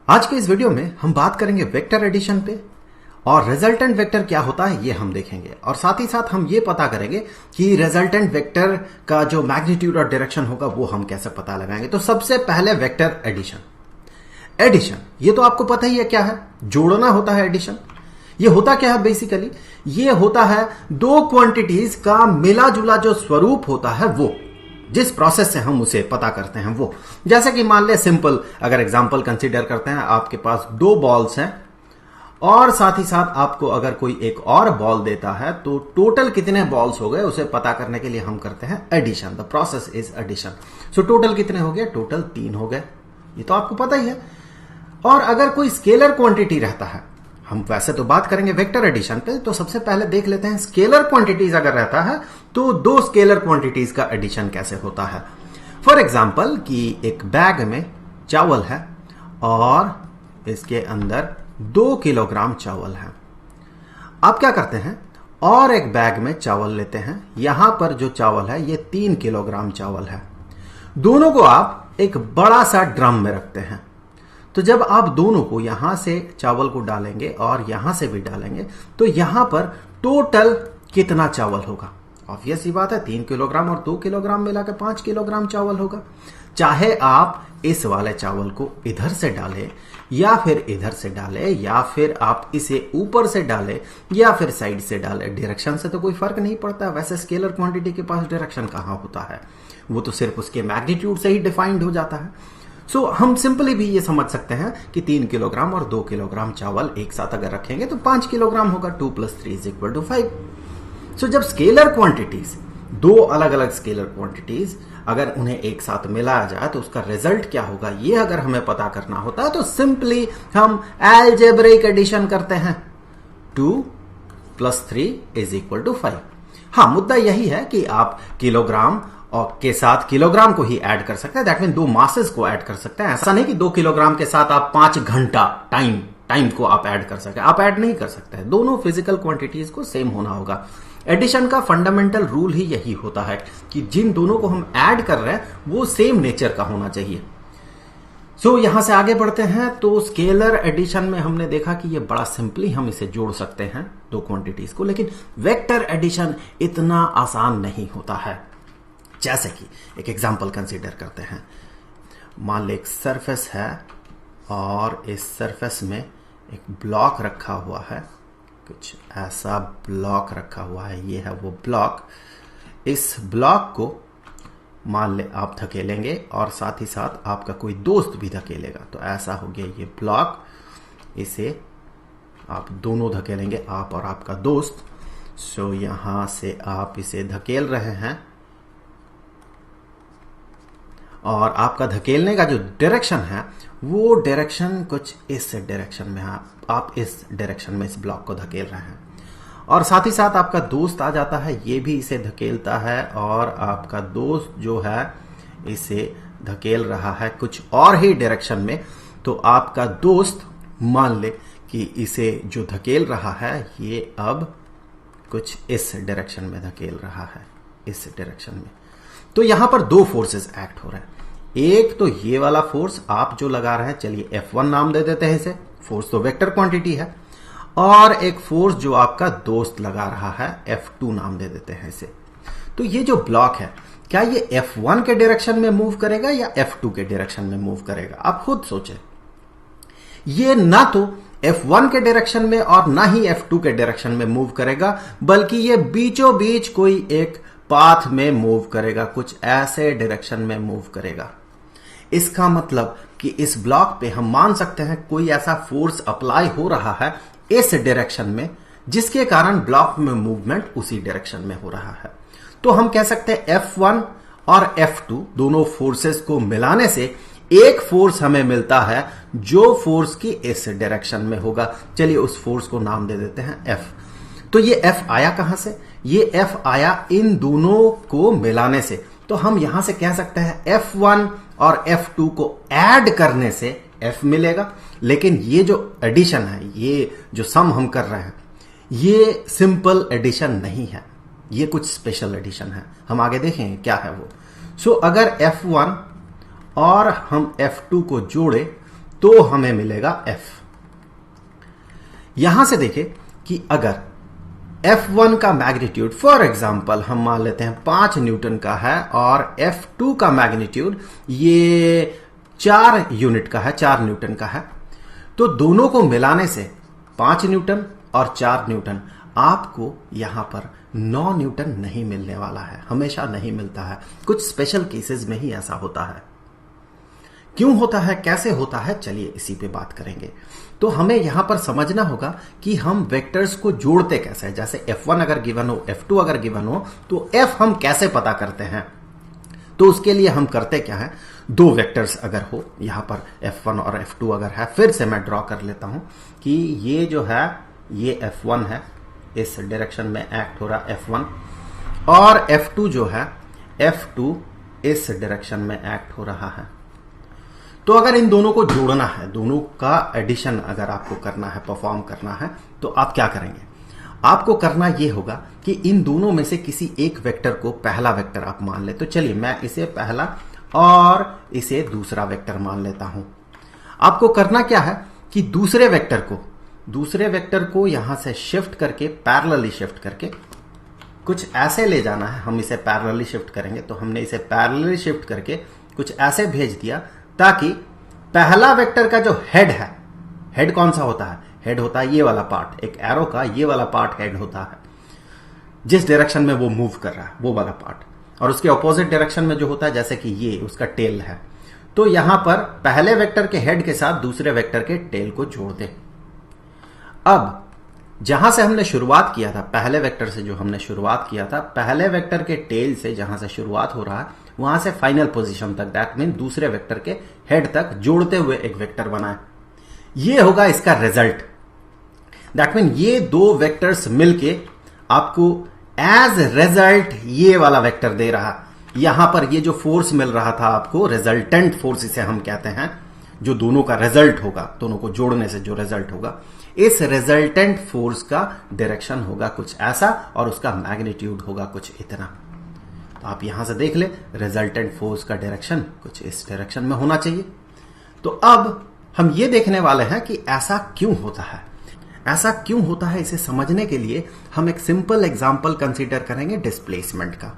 आज के इस वीडियो में हम बात करेंगे वेक्टर एडिशन पे और रिजल्टेंट वेक्टर क्या होता है ये हम देखेंगे और साथ ही साथ हम ये पता करेंगे कि रिजल्टेंट वेक्टर का जो मैग्नीट्यूड और डायरेक्शन होगा वो हम कैसे पता लगाएंगे। तो सबसे पहले वेक्टर एडिशन ये तो आपको पता ही है क्या है, जोड़ना होता है एडिशन। ये होता क्या है बेसिकली, ये होता है दो क्वांटिटीज का मिला जुला जो स्वरूप होता है वो, जिस प्रोसेस से हम उसे पता करते हैं वो। जैसे कि मान ले सिंपल अगर एग्जांपल कंसीडर करते हैं, आपके पास दो बॉल्स हैं और साथ ही साथ आपको अगर कोई एक और बॉल देता है तो टोटल कितने बॉल्स हो गए उसे पता करने के लिए हम करते हैं addition. The process is addition. So total कितने हो गए, टोटल 3 हो गए, ये तो आपको पता ही है। और अगर कोई स्केलर क्वांटिटी रहता है, हम वैसे तो बात करेंगे वेक्टर एडिशन पे, तो सबसे पहले देख लेते हैं स्केलर क्वांटिटीज अगर रहता है तो दो स्केलर क्वांटिटीज का एडिशन कैसे होता है। फॉर एग्जांपल कि एक बैग में चावल है और इसके अंदर 2 किलोग्राम चावल है। आप क्या करते हैं, और एक बैग में चावल लेते हैं, यहां पर जो चावल है ये 3 किलोग्राम चावल है। दोनों को आप एक बड़ा सा ड्रम में रखते हैं। तो जब आप दोनों को यहां से चावल को डालेंगे और यहां से भी डालेंगे तो यहां पर टोटल कितना चावल होगा। ऑब्वियस सी बात है, 3 किलोग्राम और 2 किलोग्राम मिलाकर 5 किलोग्राम चावल होगा। चाहे आप इस वाले चावल को इधर से डालें या फिर इधर से डालें या फिर आप इसे ऊपर से डालें या फिर साइड से डालें, डायरेक्शन से तो कोई फर्क नहीं पड़ता। वैसे स्केलर क्वांटिटी के पास डायरेक्शन कहां होता है, वो तो सिर्फ उसके मैग्नीट्यूड से ही डिफाइंड हो जाता है। सो हम सिंपली भी ये समझ सकते हैं कि 3 किलोग्राम और 2 किलोग्राम चावल एक साथ अगर रखेंगे तो 5 किलोग्राम होगा। 2 + 3 = 5। सो जब स्केलर क्वांटिटीज, दो अलग अलग स्केलर क्वांटिटीज अगर उन्हें एक साथ मिलाया जाए तो उसका रिजल्ट क्या होगा, ये अगर हमें पता करना होता है तो सिंपली हम अलजेब्रिक एडिशन करते हैं। 2 + 3 = 5। हाँ, मुद्दा यही है कि आप किलोग्राम और के साथ किलोग्राम को ही ऐड कर सकते हैं। दैट मीन 2 मासेस को ऐड कर सकते हैं। ऐसा नहीं कि 2 किलोग्राम के साथ आप 5 घंटा टाइम को आप ऐड कर सकते हैं। आप ऐड नहीं कर सकते हैं। दोनों फिजिकल क्वांटिटीज को सेम होना होगा। एडिशन का फंडामेंटल रूल ही यही होता है कि जिन दोनों को हम ऐड कर रहे हैं वो सेम नेचर का होना चाहिए। सो यहां से आगे बढ़ते हैं। तो स्केलर एडिशन में हमने देखा कि ये बड़ा सिंपली हम इसे जोड़ सकते हैं दो क्वांटिटीज को, लेकिन वेक्टर एडिशन इतना आसान नहीं होता है। जैसे कि एक एग्जांपल कंसीडर करते हैं। मान ले एक सरफेस है और इस सरफेस में एक ब्लॉक रखा हुआ है, कुछ ऐसा ब्लॉक रखा हुआ है, ये है वो ब्लॉक। इस ब्लॉक को मान ले आप धकेलेंगे और साथ ही साथ आपका कोई दोस्त भी धकेलेगा, तो ऐसा हो गया ये ब्लॉक। इसे आप दोनों धकेलेंगे, आप और आपका दोस्त। सो यहां से आप इसे धकेल रहे हैं और आपका धकेलने का जो डायरेक्शन है वो डायरेक्शन कुछ इस डायरेक्शन में है। आप इस डायरेक्शन में इस ब्लॉक को धकेल रहे हैं और साथ ही साथ आपका दोस्त आ जाता है, ये भी इसे धकेलता है और आपका दोस्त जो है इसे धकेल रहा है कुछ और ही डायरेक्शन में। तो आपका दोस्त मान ले कि इसे जो धकेल रहा है ये अब कुछ इस डायरेक्शन में धकेल रहा है, इस डायरेक्शन में। तो यहां पर दो फोर्सेस एक्ट हो रहे हैं। एक तो ये वाला फोर्स आप जो लगा रहे हैं, चलिए F1 नाम दे देते हैं इसे, फोर्स तो वेक्टर क्वांटिटी है। और एक फोर्स जो आपका दोस्त लगा रहा है, F2 नाम दे देते हैं इसे। तो ये जो ब्लॉक है, क्या ये F1 के डायरेक्शन में मूव करेगा या F2 के डायरेक्शन में मूव करेगा? आप खुद सोचें। ये ना तो F1 के डायरेक्शन में और ना ही F2 के डायरेक्शन में मूव करेगा, बल्कि ये बीचों बीच कोई एक पाथ में मूव करेगा, कुछ ऐसे डायरेक्शन में मूव करेगा। इसका मतलब कि इस ब्लॉक पे हम मान सकते हैं कोई ऐसा फोर्स अप्लाई हो रहा है इस डायरेक्शन में, जिसके कारण ब्लॉक में मूवमेंट उसी डायरेक्शन में हो रहा है। तो हम कह सकते हैं F1 और F2 दोनों फोर्सेस को मिलाने से एक फोर्स हमें मिलता है जो फोर्स की इस डायरेक्शन में होगा। चलिए उस फोर्स को नाम दे देते हैं F। तो ये F आया कहां से? ये F आया इन दोनों को मिलाने से। तो हम यहां से कह सकते हैं F1 और F2 को ऐड करने से F मिलेगा। लेकिन ये जो एडिशन है, ये जो सम हम कर रहे हैं, ये सिंपल एडिशन नहीं है, ये कुछ स्पेशल एडिशन है। हम आगे देखेंगे क्या है वो। सो अगर F1 और हम F2 को जोड़े तो हमें मिलेगा F। यहां से देखें कि अगर F1 का मैग्नीट्यूड फॉर एग्जांपल हम मान लेते हैं 5 न्यूटन का है और F2 का मैग्नीट्यूड ये 4 यूनिट का है, 4 न्यूटन का है, तो दोनों को मिलाने से 5 न्यूटन और 4 न्यूटन आपको यहां पर 9 न्यूटन नहीं मिलने वाला है, हमेशा नहीं मिलता है, कुछ स्पेशल केसेस में ही ऐसा होता है। क्यों होता है, कैसे होता है, चलिए इसी पे बात करेंगे। तो हमें यहां पर समझना होगा कि हम वेक्टर्स को जोड़ते कैसे हैं। जैसे F1 अगर गिवन हो, F2 अगर गिवन हो, तो F हम कैसे पता करते हैं। तो उसके लिए हम करते क्या है, दो वेक्टर्स अगर हो, यहां पर F1 और F2 अगर है, फिर से मैं ड्रॉ कर लेता हूं कि ये जो है ये F1 है, इस डायरेक्शन में एक्ट हो रहा F1, और F2 जो है F2 इस डायरेक्शन में एक्ट हो रहा है। तो अगर इन दोनों को जोड़ना है, दोनों का एडिशन अगर आपको करना है, परफॉर्म करना है, तो आप क्या करेंगे, आपको करना यह होगा कि इन दोनों में से किसी एक वेक्टर को पहला वेक्टर आप मान ले। तो चलिए मैं इसे पहला और इसे दूसरा वेक्टर मान लेता हूं। आपको करना क्या है कि दूसरे वेक्टर को यहां से शिफ्ट करके, पैरेलली शिफ्ट करके कुछ ऐसे ले जाना है। हम इसे पैरेलली शिफ्ट करेंगे, तो हमने इसे पैरेलली शिफ्ट करके कुछ ऐसे भेज दिया ताकि पहला वेक्टर का जो हेड है, हेड कौन सा होता है, हेड होता है ये वाला पार्ट, एक एरो का ये वाला पार्ट हेड होता है, जिस डायरेक्शन में वो मूव कर रहा है वो वाला पार्ट, और उसके ऑपोजिट डायरेक्शन में जो होता है, जैसे कि ये उसका टेल है। तो यहां पर पहले वेक्टर के हेड के साथ दूसरे वेक्टर के टेल को जोड़ दें। अब जहां से हमने शुरुआत किया था, पहले वेक्टर से जो हमने शुरुआत किया था, पहले वेक्टर के टेल से जहां से शुरुआत हो रहा है वहां से फाइनल पोजीशन तक, दैट मीन दूसरे वेक्टर के हेड तक जोड़ते हुए एक वेक्टर बनाए, ये होगा इसका रिजल्ट। दैट मीन ये दो वेक्टर्स मिलके आपको एज रिजल्ट ये वाला वेक्टर दे रहा। यहां पर ये जो फोर्स मिल रहा था आपको, रिजल्टेंट फोर्स इसे हम कहते हैं, जो दोनों का रिजल्ट होगा, दोनों को जोड़ने से जो रिजल्ट होगा, इस रिजल्टेंट फोर्स का डायरेक्शन होगा कुछ ऐसा और उसका मैग्नीट्यूड होगा कुछ इतना। तो आप यहां से देख ले, रिजल्टेंट फोर्स का डायरेक्शन कुछ इस डायरेक्शन में होना चाहिए। तो अब हम ये देखने वाले हैं कि ऐसा क्यों होता है। ऐसा क्यों होता है, इसे समझने के लिए हम एक सिंपल एग्जांपल कंसीडर करेंगे डिस्प्लेसमेंट का।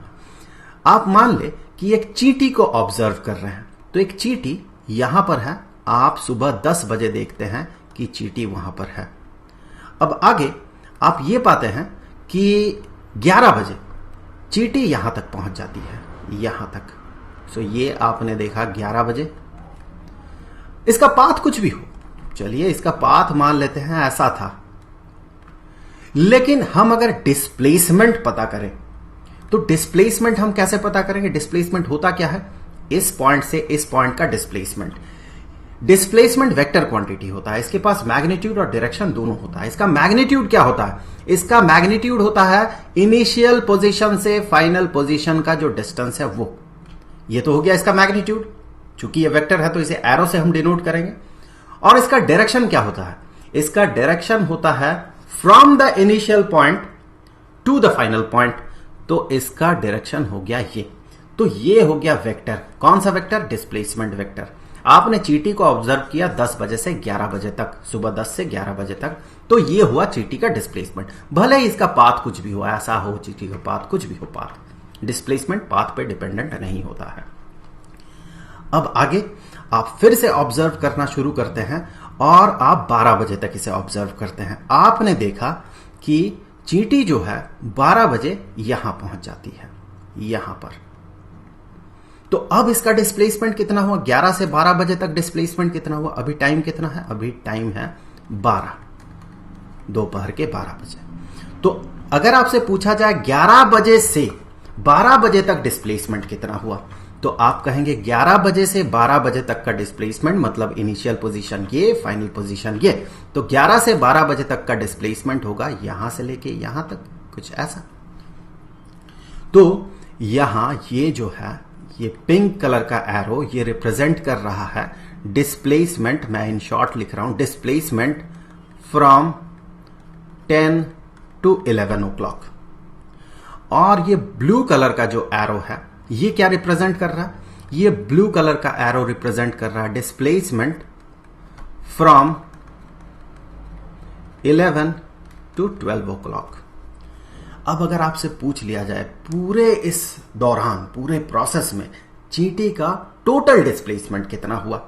आप मान ले कि एक चींटी को ऑब्जर्व कर रहे हैं। तो एक चींटी यहां पर है, आप सुबह 10 बजे देखते हैं कि चींटी वहां पर है। अब आगे आप ये पाते हैं कि 11 बजे चींटी यहां तक पहुंच जाती है, यहां तक। सो ये आपने देखा 11 बजे। इसका पाथ कुछ भी हो, चलिए इसका पाथ मान लेते हैं ऐसा था, लेकिन हम अगर डिस्प्लेसमेंट पता करें तो डिस्प्लेसमेंट हम कैसे पता करेंगे। डिस्प्लेसमेंट होता क्या है, इस पॉइंट से इस पॉइंट का डिस्प्लेसमेंट। डिस्प्लेसमेंट वेक्टर क्वांटिटी होता है, इसके पास मैग्नीट्यूड और डायरेक्शन दोनों होता है। इसका मैग्नीट्यूड क्या होता है, इसका मैग्नीट्यूड होता है इनिशियल पोजीशन से फाइनल पोजीशन का जो डिस्टेंस है वो। ये तो हो गया इसका मैग्नीट्यूड, चूंकि ये वेक्टर है तो इसे एरो से हम डिनोट करेंगे। और इसका डायरेक्शन क्या होता है, इसका डायरेक्शन होता है from the initial point two the final point. तो इसका डायरेक्शन हो गया ये। तो ये हो गया वेक्टर, कौन सा वेक्टर, डिस्प्लेसमेंट वेक्टर। आपने चींटी को ऑब्जर्व किया 10 बजे से 11 बजे तक, सुबह 10 से 11 बजे तक, तो ये हुआ चींटी का डिस्प्लेसमेंट। भले ही इसका पाथ कुछ भी हो, ऐसा हो चींटी का पाथ कुछ भी हो, पाथ डिस्प्लेसमेंट पाथ पे डिपेंडेंट नहीं होता है। अब आगे आप फिर से ऑब्जर्व करना शुरू करते हैं और आप 12 बजे तक इसे ऑब्जर्व करते हैं। आपने देखा कि चींटी जो है 12 बजे यहां पहुंच जाती है, यहां पर। तो अब इसका डिस्प्लेसमेंट कितना हुआ, 11 से 12 बजे तक डिस्प्लेसमेंट कितना हुआ। अभी टाइम कितना है, अभी टाइम है 12, दोपहर के 12 बजे। तो अगर आपसे पूछा जाए 11 बजे से 12 बजे तक डिस्प्लेसमेंट कितना हुआ, तो आप कहेंगे 11 बजे से 12 बजे तक का डिस्प्लेसमेंट मतलब इनिशियल पोजीशन ये, फाइनल पोजीशन ये। तो 11 से 12 बजे तक का डिस्प्लेसमेंट होगा यहां से लेके यहां तक, कुछ ऐसा। तो यहां ये जो है, ये पिंक कलर का एरो, ये रिप्रेजेंट कर रहा है डिस्प्लेसमेंट। मैं इन शॉर्ट लिख रहा हूं, डिस्प्लेसमेंट फ्रॉम 10 to 11 o'clock। और ये ब्लू कलर का जो एरो है, ये क्या रिप्रेजेंट कर रहा है, ये ब्लू कलर का एरो रिप्रेजेंट कर रहा है डिस्प्लेसमेंट फ्रॉम 11 to 12 o'clock। अब अगर आपसे पूछ लिया जाए पूरे इस दौरान, पूरे प्रोसेस में चींटी का टोटल डिस्प्लेसमेंट कितना हुआ,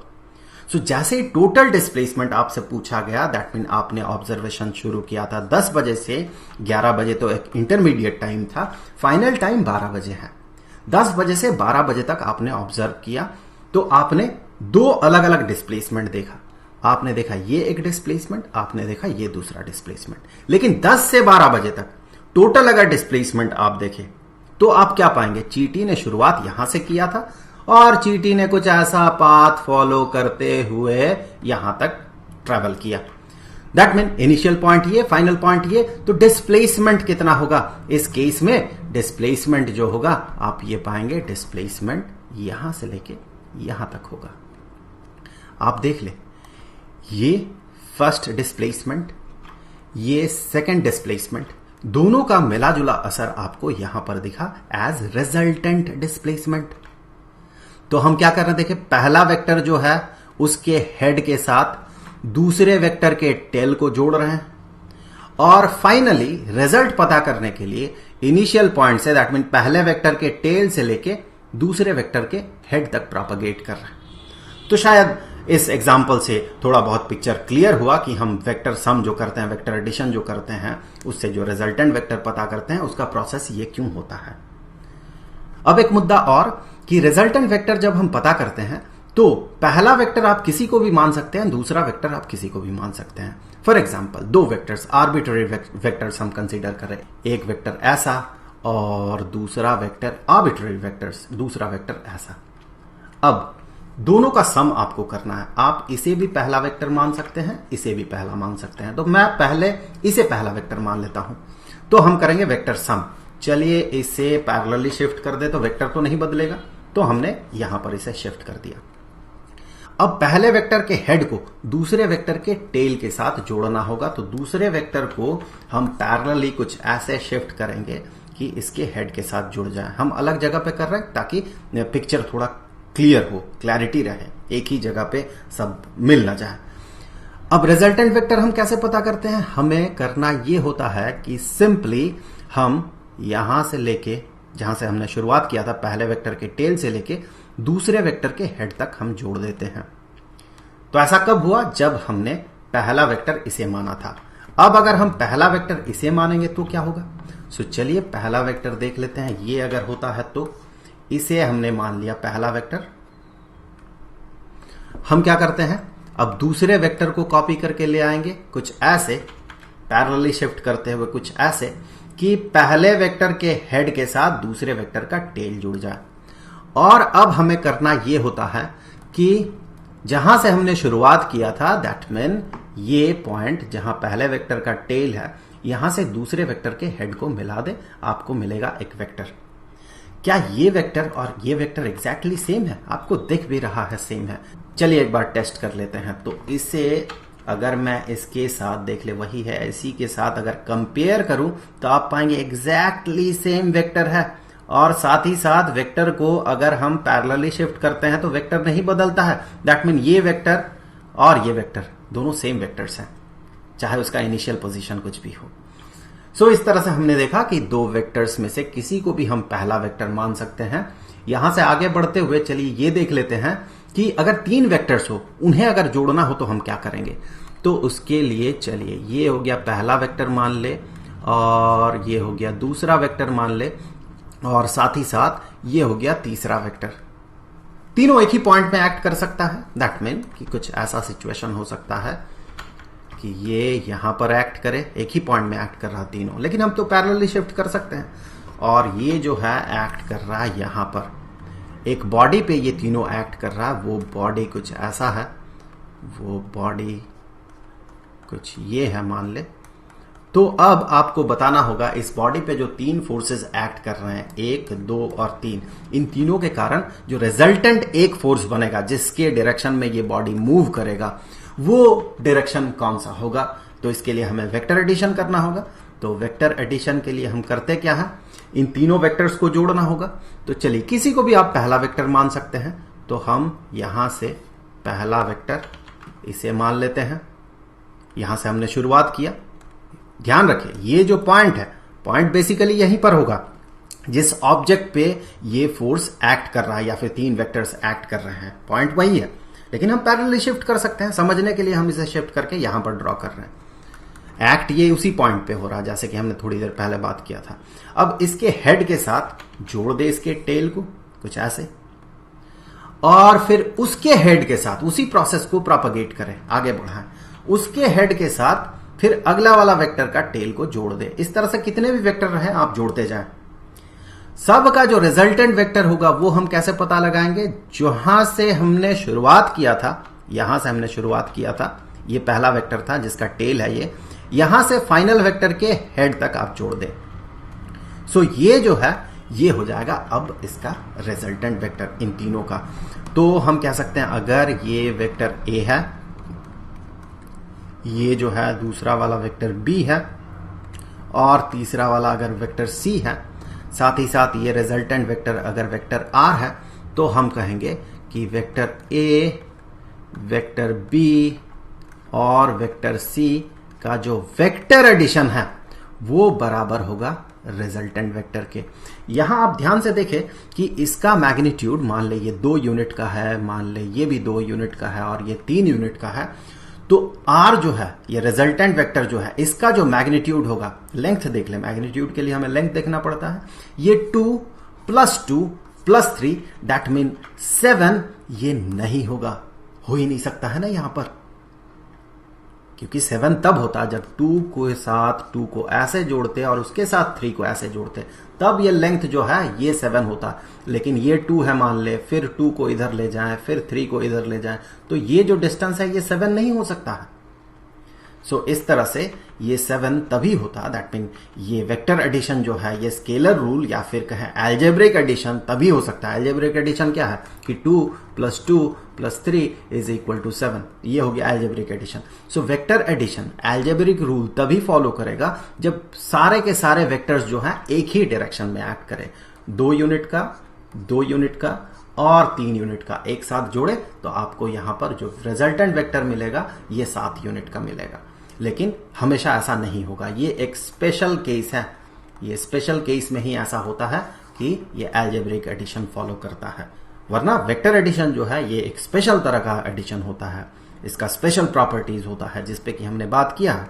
सो जैसे ही टोटल डिस्प्लेसमेंट आपसे पूछा गया, दैट मीन आपने ऑब्जर्वेशन शुरू किया था 10 बजे से 11 बजे, तो एक इंटरमीडिएट टाइम था, फाइनल टाइम 12 बजे है। 10 बजे से 12 बजे तक आपने ऑब्जर्व किया, तो आपने दो अलग अलग डिस्प्लेसमेंट देखा। आपने देखा ये एक डिस्प्लेसमेंट, आपने देखा ये दूसरा डिस्प्लेसमेंट। लेकिन 10 से 12 बजे तक टोटल अगर डिस्प्लेसमेंट आप देखें तो आप क्या पाएंगे, चींटी ने शुरुआत यहां से किया था और चींटी ने कुछ ऐसा पाथ फॉलो करते हुए यहां तक ट्रेवल किया। दैट मीन इनिशियल पॉइंट ये, फाइनल पॉइंट ये, तो डिस्प्लेसमेंट कितना होगा इस केस में? डिस्प्लेसमेंट जो होगा आप ये पाएंगे, डिस्प्लेसमेंट यहां से लेके यहां तक होगा। आप देख ले, ये फर्स्ट डिस्प्लेसमेंट, ये सेकंड डिस्प्लेसमेंट, दोनों का मिला जुला असर आपको यहां पर दिखा एज रिजल्टेंट डिस्प्लेसमेंट। तो हम क्या कर रहे हैं, देखिए पहला वेक्टर जो है उसके हेड के साथ दूसरे वेक्टर के टेल को जोड़ रहे हैं और फाइनली रिजल्ट पता करने के लिए इनिशियल पॉइंट से, दैट मीन पहले वेक्टर के टेल से लेके दूसरे वेक्टर के हेड तक प्रोपगेट कर रहे हैं। तो शायद इस एग्जाम्पल से थोड़ा बहुत पिक्चर क्लियर हुआ कि हम वेक्टर सम जो करते हैं, वेक्टर एडिशन जो करते हैं, उससे जो रिजल्टेंट वेक्टर पता करते हैं उसका प्रोसेस ये क्यों होता है। अब एक मुद्दा और कि रिजल्टेंट वेक्टर जब हम पता करते हैं तो पहला वेक्टर आप किसी को भी मान सकते हैं, दूसरा वेक्टर आप किसी को भी मान सकते हैं। फॉर एग्जाम्पल दो वेक्टर्स, आर्बिट्ररी वेक्टर्स हम कंसीडर कर रहे हैं, एक वेक्टर ऐसा और दूसरा वेक्टर आर्बिट्ररी वेक्टर्स, दूसरा वेक्टर ऐसा। अब दोनों का सम आपको करना है। आप इसे भी पहला वेक्टर मान सकते हैं, इसे भी पहला मान सकते हैं। तो मैं पहले इसे पहला वेक्टर मान लेता हूं, तो हम करेंगे वेक्टर सम। चलिए इसे पैरेलली शिफ्ट कर दे तो वेक्टर तो नहीं बदलेगा, तो हमने यहां पर इसे शिफ्ट कर दिया। अब पहले वेक्टर के हेड को दूसरे वेक्टर के टेल के साथ जोड़ना होगा, तो दूसरे वेक्टर को हम पैरेलली कुछ ऐसे शिफ्ट करेंगे कि इसके हेड के साथ जुड़ जाए। हम अलग जगह पे कर रहे हैं ताकि पिक्चर थोड़ा क्लियर हो, क्लैरिटी रहे, एक ही जगह पे सब मिल ना जाए। अब रिजल्टेंट वेक्टर हम कैसे पता करते हैं? हमें करना यह होता है कि सिंपली हम यहां से लेके, जहां से हमने शुरुआत किया था पहले वेक्टर के टेल से लेके दूसरे वेक्टर के हेड तक हम जोड़ देते हैं। तो ऐसा कब हुआ? जब हमने पहला वेक्टर इसे माना था। अब अगर हम पहला वेक्टर इसे मानेंगे तो क्या होगा? सो चलिए पहला वेक्टर देख लेते हैं। ये अगर होता है तो इसे हमने मान लिया पहला वेक्टर। हम क्या करते हैं, अब दूसरे वेक्टर को कॉपी करके ले आएंगे कुछ ऐसे, पैरेलली शिफ्ट करते हुए कुछ ऐसे कि पहले वेक्टर के हेड के साथ दूसरे वेक्टर का टेल जुड़ जाए। और अब हमें करना यह होता है कि जहां से हमने शुरुआत किया था, दैट मीन ये पॉइंट जहां पहले वेक्टर का टेल है, यहां से दूसरे वेक्टर के हेड को मिला दे, आपको मिलेगा एक वेक्टर। क्या ये वेक्टर और ये वेक्टर एग्जैक्टली सेम है? आपको दिख भी रहा है सेम है। चलिए एक बार टेस्ट कर लेते हैं। तो इसे अगर मैं इसके साथ देख ले, वही है, इसी के साथ अगर कंपेयर करूं तो आप पाएंगे एग्जैक्टली सेम वेक्टर है। और साथ ही साथ वेक्टर को अगर हम पैरेलली शिफ्ट करते हैं तो वेक्टर नहीं बदलता है। दैट मीन ये वेक्टर और ये वेक्टर दोनों सेम वेक्टर्स हैं, चाहे उसका इनिशियल पोजीशन कुछ भी हो। सो इस तरह से हमने देखा कि दो वेक्टर्स में से किसी को भी हम पहला वेक्टर मान सकते हैं। यहां से आगे बढ़ते हुए चलिए ये देख लेते हैं कि अगर तीन वेक्टर्स हो, उन्हें अगर जोड़ना हो तो हम क्या करेंगे। तो उसके लिए चलिए ये हो गया पहला वेक्टर मान ले, और ये हो गया दूसरा वेक्टर मान ले, और साथ ही साथ ये हो गया तीसरा वेक्टर। तीनों एक ही पॉइंट में एक्ट कर सकता है। दैट मीन कि कुछ ऐसा सिचुएशन हो सकता है कि ये यहां पर एक्ट करे, एक ही पॉइंट में एक्ट कर रहा तीनों, लेकिन हम तो पैरेलली शिफ्ट कर सकते हैं। और ये जो है एक्ट कर रहा है यहां पर एक बॉडी पे, ये तीनों एक्ट कर रहा है। वो बॉडी कुछ ऐसा है, वो बॉडी कुछ ये है मान ले। तो अब आपको बताना होगा इस बॉडी पे जो तीन फोर्सेस एक्ट कर रहे हैं, 1, 2 और 3, इन तीनों के कारण जो रिजल्टेंट एक फोर्स बनेगा जिसके डायरेक्शन में ये बॉडी मूव करेगा, वो डायरेक्शन कौन सा होगा। तो इसके लिए हमें वेक्टर एडिशन करना होगा। तो वेक्टर एडिशन के लिए हम करते क्या है, इन तीनों वेक्टर्स को जोड़ना होगा। तो चलिए किसी को भी आप पहला वेक्टर मान सकते हैं। तो हम यहां से पहला वेक्टर इसे मान लेते हैं, यहां से हमने शुरुआत किया। ध्यान रखें ये जो पॉइंट है, पॉइंट बेसिकली यहीं पर होगा जिस ऑब्जेक्ट पे ये फोर्स एक्ट कर रहा है या फिर तीन वेक्टर्स एक्ट कर रहे हैं, पॉइंट वही है। लेकिन हम पैरेलली शिफ्ट कर सकते हैं, समझने के लिए हम इसे शिफ्ट करके यहां पर ड्रॉ कर रहे हैं। एक्ट ये उसी पॉइंट पे हो रहा है जैसे कि हमने थोड़ी देर पहले बात किया था। अब इसके हेड के साथ जोड़ दे इसके टेल को कुछ ऐसे, और फिर उसके हेड के साथ उसी प्रोसेस को प्रोपगेट करें, आगे बढ़ाएं। उसके हेड के साथ फिर अगला वाला वेक्टर का टेल को जोड़ दे। इस तरह से कितने भी वेक्टर रहे आप जोड़ते जाएं। सब का जो रिजल्टेंट वेक्टर होगा वो हम कैसे पता लगाएंगे? जहां से हमने शुरुआत किया था, यहां से हमने शुरुआत किया था, ये पहला वेक्टर था जिसका टेल है ये, यहां से फाइनल वेक्टर के हेड तक आप जोड़ दें। सो ये जो है ये हो जाएगा अब इसका रिजल्टेंट वेक्टर इन तीनों का। तो हम कह सकते हैं अगर ये वेक्टर ए है, ये जो है दूसरा वाला वेक्टर बी है, और तीसरा वाला अगर वेक्टर सी है, साथ ही साथ ये रिजल्टेंट वेक्टर अगर वेक्टर आर है, तो हम कहेंगे कि वेक्टर ए, वेक्टर बी और वेक्टर सी का जो वेक्टर एडिशन है वो बराबर होगा रिजल्टेंट वेक्टर के। यहां आप ध्यान से देखें कि इसका मैग्नीट्यूड मान ले ये 2 यूनिट का है, मान ले ये भी 2 यूनिट का है और ये 3 यूनिट का है। तो R जो है ये रिजल्टेंट वेक्टर जो है इसका जो मैग्नीट्यूड होगा, लेंथ देख ले, मैग्नीट्यूड के लिए हमें लेंथ देखना पड़ता है, ये 2 + 3 दैट मीन 7 ये नहीं होगा, हो ही नहीं सकता है ना यहां पर, क्योंकि 7 तब होता जब 2 को साथ 2 को ऐसे जोड़ते और उसके साथ 3 को ऐसे जोड़ते, तब ये लेंथ जो है ये 7 होता। लेकिन ये 2 है मान ले, फिर 2 को इधर ले जाएं, फिर 3 को इधर ले जाएं, तो ये जो डिस्टेंस है ये 7 नहीं हो सकता है। सो इस तरह से ये 7 तभी होता, दैट मीन ये वेक्टर एडिशन जो है ये स्केलर रूल या फिर कहें अलजेब्रिक एडिशन तभी हो सकता है। अलजेब्रिक एडिशन क्या है कि 2 + 2 + 3 = 7, ये हो गया algebraic addition. So vector addition algebraic rule तभी फॉलो करेगा जब सारे के सारे वेक्टर्स जो है एक ही डायरेक्शन में एक्ट करें। 2 यूनिट का, 2 यूनिट का और 3 यूनिट का एक साथ जोड़े तो आपको यहां पर जो रिजल्टेंट वेक्टर मिलेगा ये 7 यूनिट का मिलेगा। लेकिन हमेशा ऐसा नहीं होगा, ये एक स्पेशल केस है, ये स्पेशल केस में ही ऐसा होता है कि ये अलजेब्रिक एडिशन फॉलो करता है, वरना वेक्टर एडिशन जो है ये एक स्पेशल तरह का एडिशन होता है, इसका स्पेशल प्रॉपर्टीज होता है जिस पे कि हमने बात किया है।